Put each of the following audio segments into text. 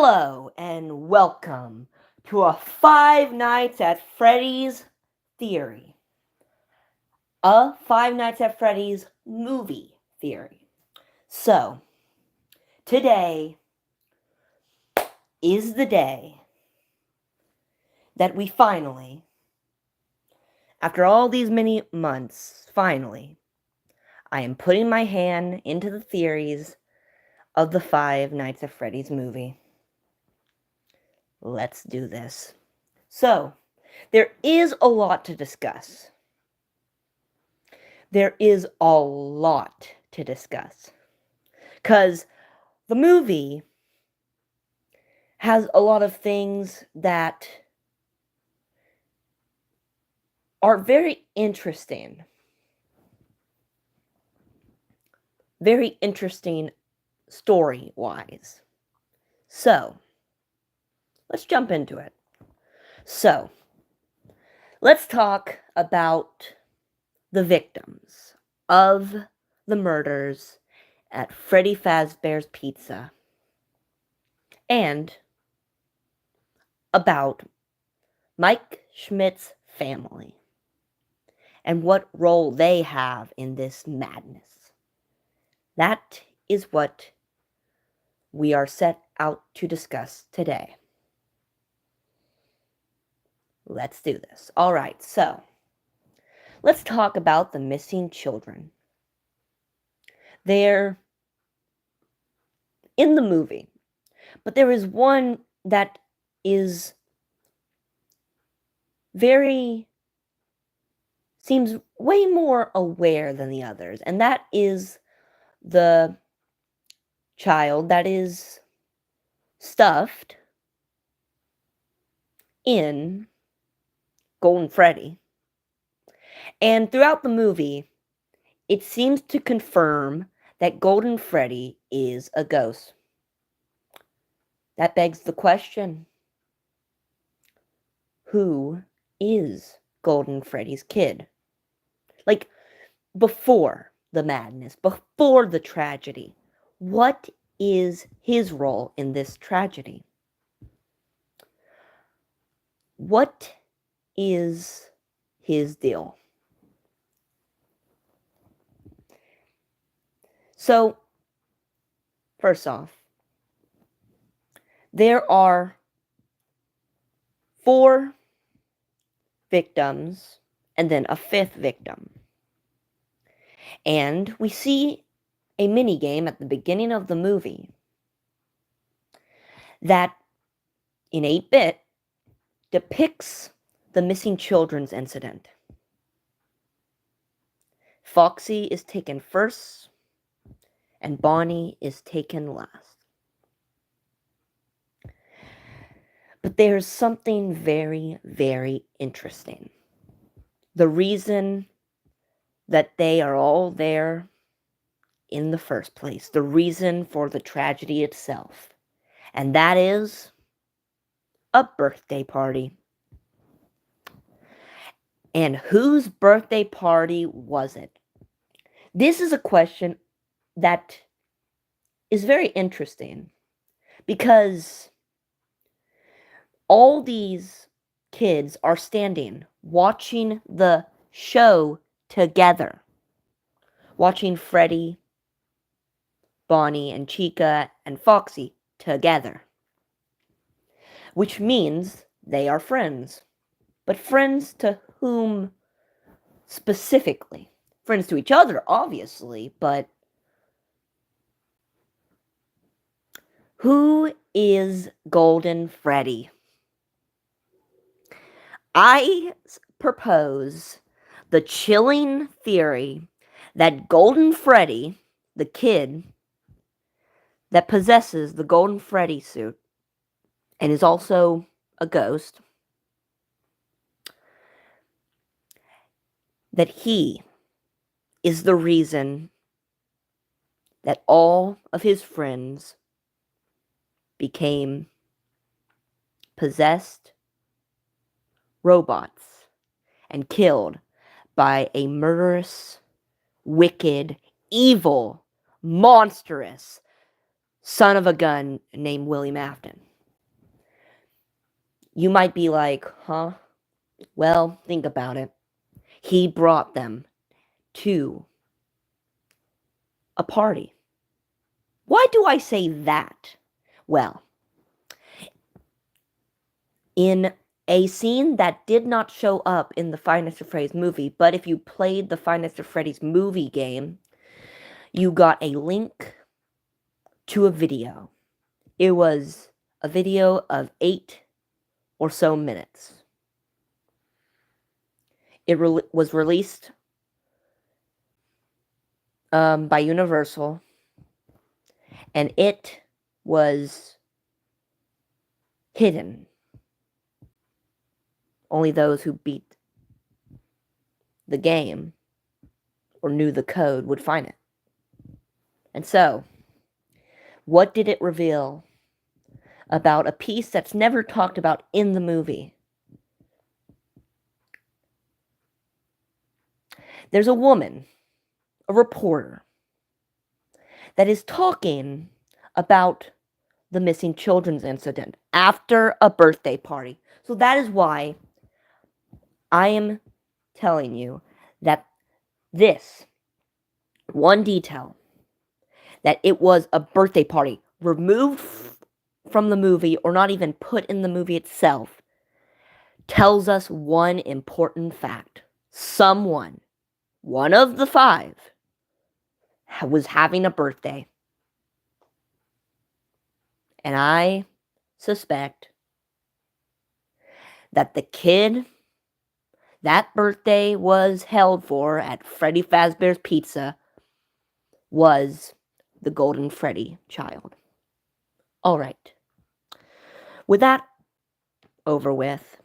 Hello and welcome to a Five Nights at Freddy's theory. A Five Nights at Freddy's movie theory. So, today is the day that we finally, after all these many months, I am putting my hand into the theories of the Five Nights at Freddy's movie. Let's do this. So, there is a lot to discuss. There is a lot to discuss. Because the movie has a lot of things that are very interesting. Very interesting story-wise. So, let's jump into it. So, let's talk about the victims of the murders at Freddy Fazbear's Pizza and about Mike Schmidt's family and what role they have in this madness. That is what we are set out to discuss today. Let's do this. All right, so let's talk about the missing children. They're in the movie, but there is one that is seems way more aware than the others, and that is the child that is stuffed in Golden Freddy. And throughout the movie, it seems to confirm that Golden Freddy is a ghost. That begs the question, who is Golden Freddy's kid? Like, before the madness, before the tragedy, what is his role in this tragedy? What is his deal? So, first off, there are 4 victims and then a 5th victim. And we see a mini game at the beginning of the movie that, in 8-bit, depicts the missing children's incident. Foxy is taken first, and Bonnie is taken last. But there's something very, very interesting. The reason that they are all there in the first place, the reason for the tragedy itself, and that is a birthday party. And whose birthday party was it? This is a question that is very interesting because all these kids are standing watching the show together. Watching Freddy, Bonnie, and Chica, and Foxy together. Which means they are friends. But friends to whom specifically? Friends to each other, obviously, but who is Golden Freddy? I propose the chilling theory that Golden Freddy, the kid that possesses the Golden Freddy suit and is also a ghost, that he is the reason that all of his friends became possessed robots and killed by a murderous, wicked, evil, monstrous son of a gun named Willie Mafton. You might be like, huh? Well, think about it. He brought them to a party. Why do I say that? Well, in a scene that did not show up in the Five Nights at Freddy's movie, but if you played the Five Nights at Freddy's movie game, you got a link to a video. It was a video of 8 or so minutes. It was released by Universal, and it was hidden. Only those who beat the game or knew the code would find it. And so, what did it reveal about a piece that's never talked about in the movie? There's a woman, a reporter, that is talking about the missing children's incident after a birthday party. So that is why I am telling you that this one detail, that it was a birthday party removed from the movie or not even put in the movie itself, tells us one important fact. Someone, one of the 5, was having a birthday. And I suspect that the kid that birthday was held for at Freddy Fazbear's Pizza was the Golden Freddy child. All right. With that over with,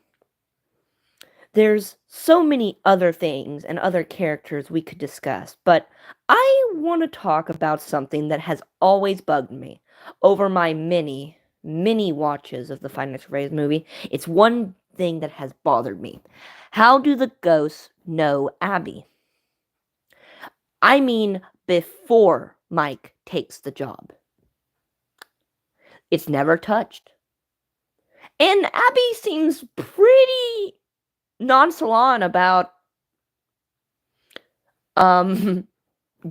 there's so many other things and other characters we could discuss, but I want to talk about something that has always bugged me over my many watches of the Five Nights at Freddy's movie. It's one thing that has bothered me. How do the ghosts know Abby? I mean, before Mike takes the job. It's never touched. And Abby seems pretty nonchalant about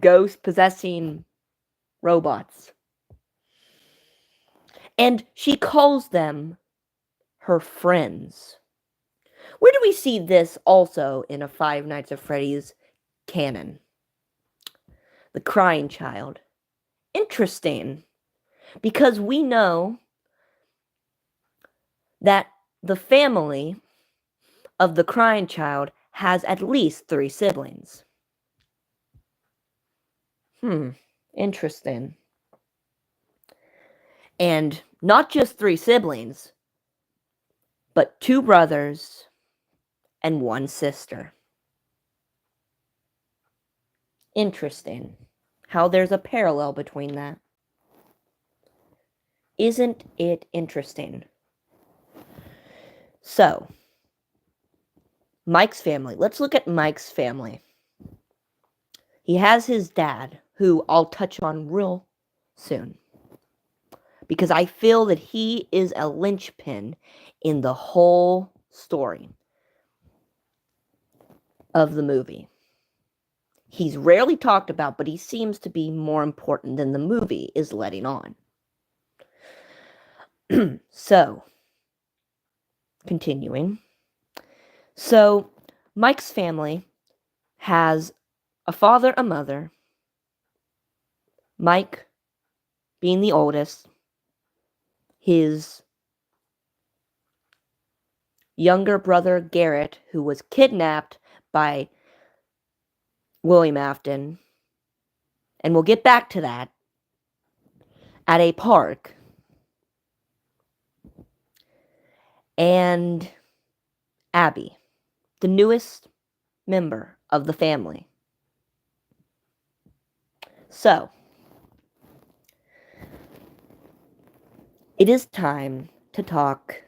ghosts possessing robots. And she calls them her friends. Where do we see this also in a Five Nights at Freddy's canon? The crying child. Interesting. Because we know that the family of the crying child has at least 3 siblings. Interesting. And not just 3 siblings, but 2 brothers and 1 sister. Interesting. How there's a parallel between that. Isn't it interesting? So, Mike's family. Let's look at Mike's family. He has his dad, who I'll touch on real soon, because I feel that he is a linchpin in the whole story of the movie. He's rarely talked about, but he seems to be more important than the movie is letting on. So, continuing. So, Mike's family has a father, a mother, Mike being the oldest, his younger brother Garrett, who was kidnapped by William Afton, and we'll get back to that, at a park, and Abby, the newest member of the family. So, it is time to talk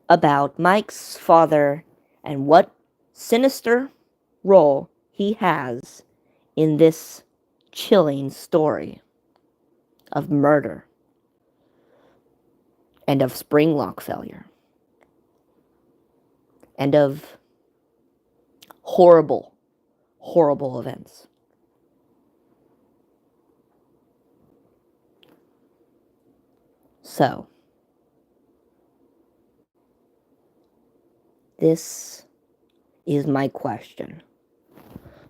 about Mike's father and what sinister role he has in this chilling story of murder and of spring lock failure. and of horrible, horrible events. So, this is my question.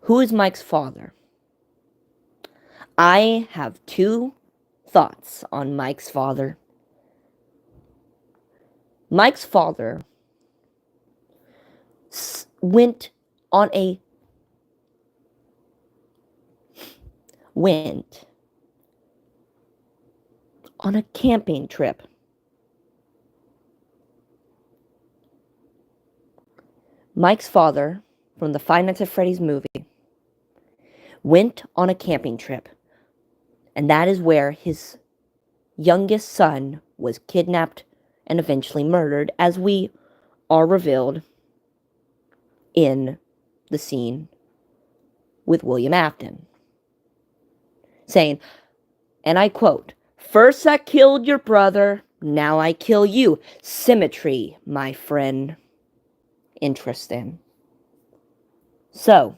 Who is Mike's father? I have two thoughts on Mike's father. Mike's father went on a camping trip. Mike's father, from the Five Nights at Freddy's movie, went on a camping trip, and that is where his youngest son was kidnapped and eventually murdered, as we are revealed in the scene with William Afton, saying, and I quote, "First I killed your brother, now I kill you. Symmetry, my friend." Interesting. So,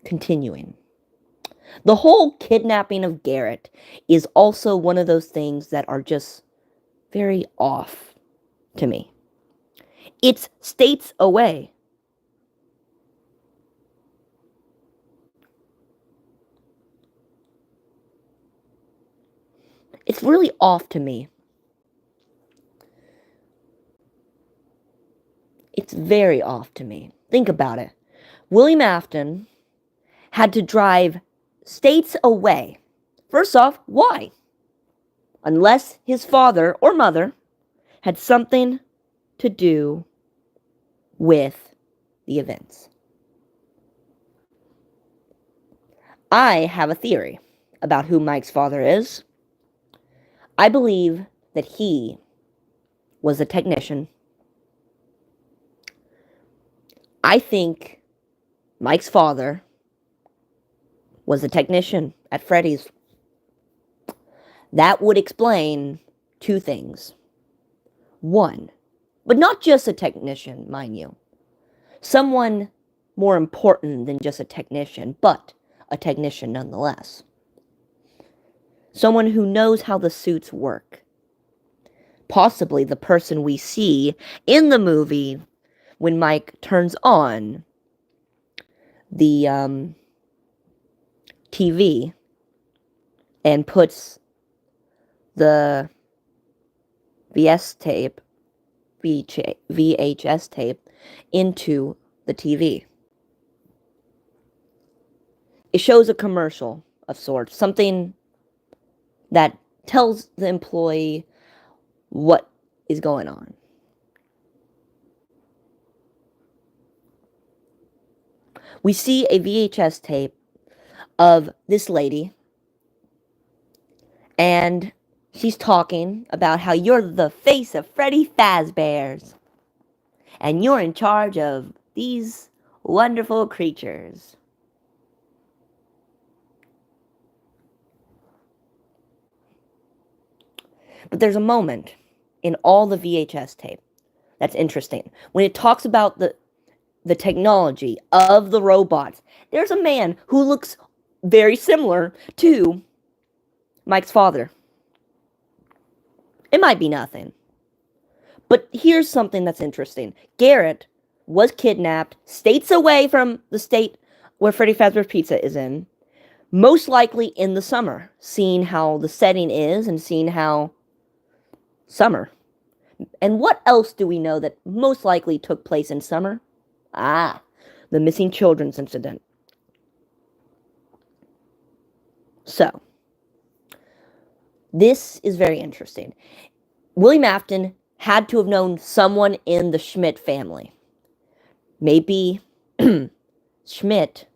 continuing. The whole kidnapping of Garrett is also one of those things that are just very off to me. It's states away. It's really off to me. It's very off to me. Think about it. William Afton had to drive states away. First off, why? Unless his father or mother had something to do with the events. I have a theory about who Mike's father is. I believe that he was a technician. I think Mike's father was a technician at Freddy's. That would explain two things. One, but not just a technician, mind you. Someone more important than just a technician, but a technician nonetheless. Someone who knows how the suits work. Possibly the person we see in the movie when Mike turns on the TV and puts the VHS tape into the TV. It shows a commercial of sorts, something that tells the employee what is going on. We see a VHS tape of this lady, and she's talking about how you're the face of Freddy Fazbear's, and you're in charge of these wonderful creatures. But there's a moment in all the VHS tape that's interesting. When it talks about the technology of the robots, there's a man who looks very similar to Mike's father. It might be nothing. But here's something that's interesting. Garrett was kidnapped states away from the state where Freddy Fazbear's Pizza is in, most likely in the summer, seeing how the setting is and seeing how summer. And what else do we know that most likely took place in summer? The missing children's incident. So, this is very interesting. William Afton had to have known someone in the Schmidt family. Maybe Schmidt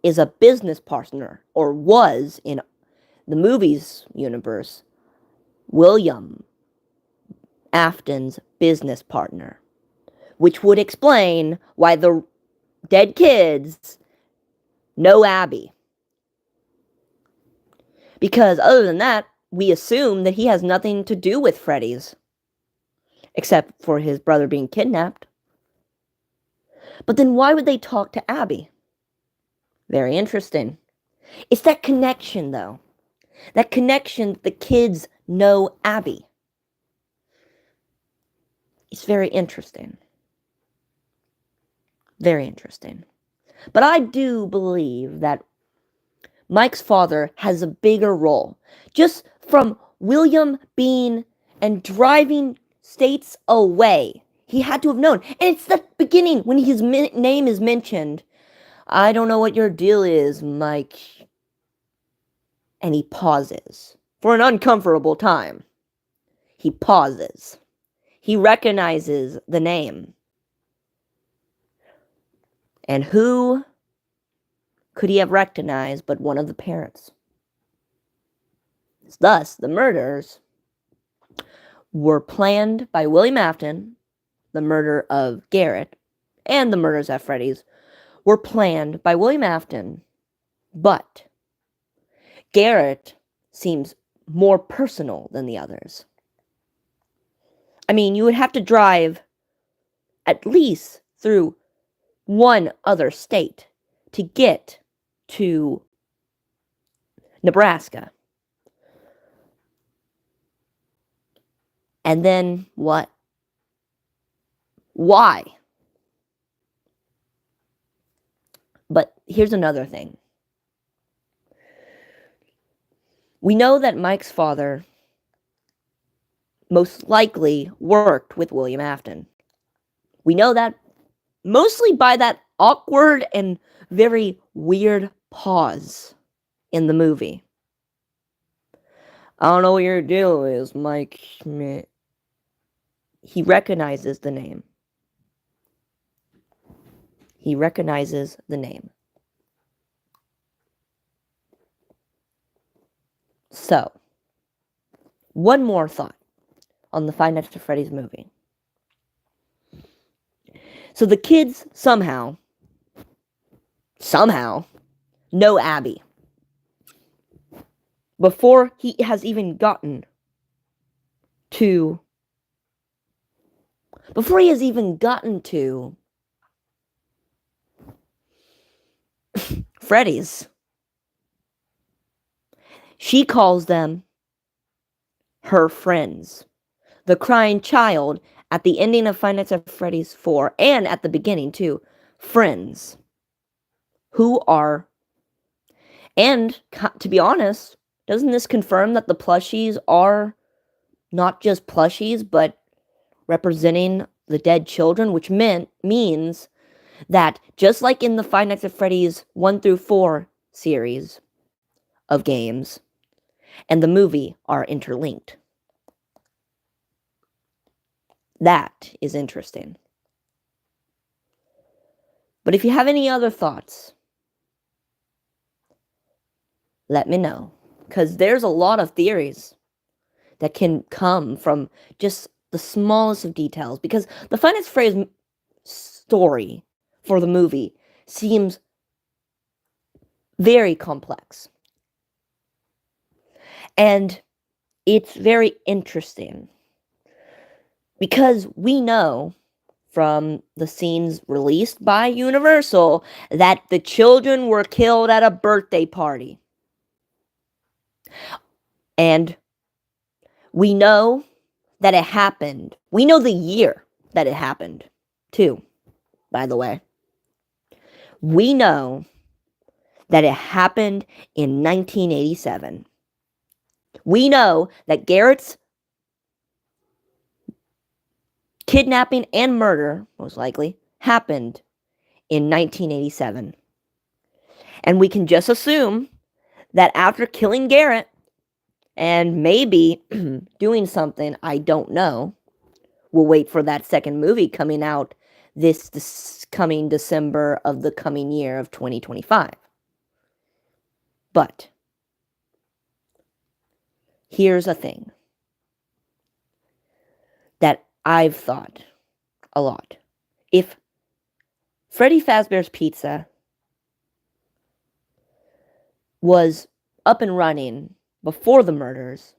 is a business partner, or was in the movie's universe, William Afton's business partner, which would explain why the dead kids know Abby. Because other than that, we assume that he has nothing to do with Freddy's. except for his brother being kidnapped. But then why would they talk to Abby? Very interesting. It's that connection, though. That connection, the kids know Abby. It's very interesting. Very interesting. But I do believe that Mike's father has a bigger role. Just from William being and driving states away, he had to have known. And it's the beginning when his name is mentioned. I don't know what your deal is, Mike. And he pauses for an uncomfortable time. He pauses. He recognizes the name. And who could he have recognized but one of the parents? Thus, the murders were planned by William Afton. The murder of Garrett and the murders at Freddy's were planned by William Afton, but Garrett seems more personal than the others. I mean, you would have to drive at least through one other state to get to Nebraska. And then what? Why? But here's another thing. We know that Mike's father most likely worked with William Afton. We know that mostly by that awkward and very weird pause in the movie. I don't know what your deal is, Mike. He recognizes the name. He recognizes the name. So, one more thought on the Five Nights at Freddy's movie. So the kids somehow know Abby. Before he has even gotten to Freddy's. She calls them her friends. The crying child at the ending of Five Nights at Freddy's 4 and at the beginning too. Friends. Who are, and to be honest, doesn't this confirm that the plushies are not just plushies, but representing the dead children, which means that just like in the Five Nights at Freddy's 1 through 4 series of games and the movie are interlinked. That is interesting. But if you have any other thoughts, let me know. Because there's a lot of theories that can come from just the smallest of details. Because the Five Nights at Freddy's story for the movie seems very complex. And it's very interesting. Because we know from the scenes released by Universal that the children were killed at a birthday party. And we know that it happened. We know the year that it happened, too, by the way. We know that it happened in 1987. We know that Garrett's kidnapping and murder, most likely, happened in 1987. And we can just assume that after killing Garrett, and maybe doing something, I don't know, we'll wait for that second movie coming out this coming December of the coming year of 2025. But here's a thing that I've thought a lot. If Freddy Fazbear's Pizza was up and running before the murders,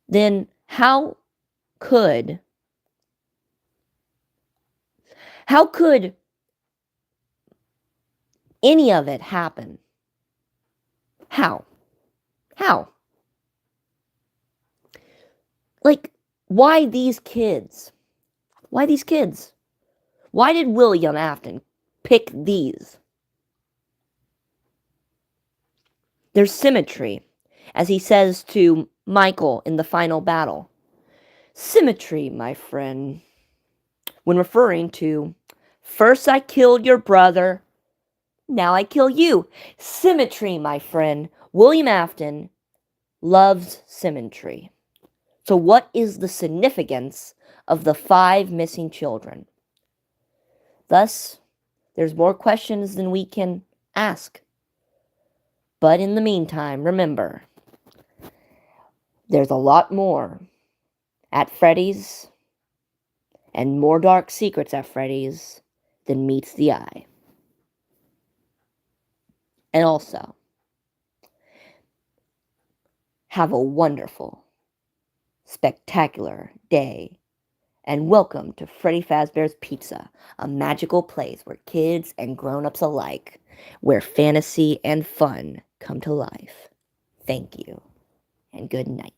then how could how could any of it happen? How? How? Like, why these kids? Why these kids? Why did William Afton pick these? There's symmetry, as he says to Michael in the final battle. Symmetry, my friend, when referring to first I killed your brother, now I kill you. Symmetry, my friend. William Afton loves symmetry. So, what is the significance of the 5 missing children? Thus, there's more questions than we can ask. But in the meantime, remember, there's a lot more at Freddy's and more dark secrets at Freddy's than meets the eye. And also, have a wonderful, spectacular day. And welcome to Freddy Fazbear's Pizza, a magical place where kids and grown-ups alike, where fantasy and fun come to life. Thank you, and good night.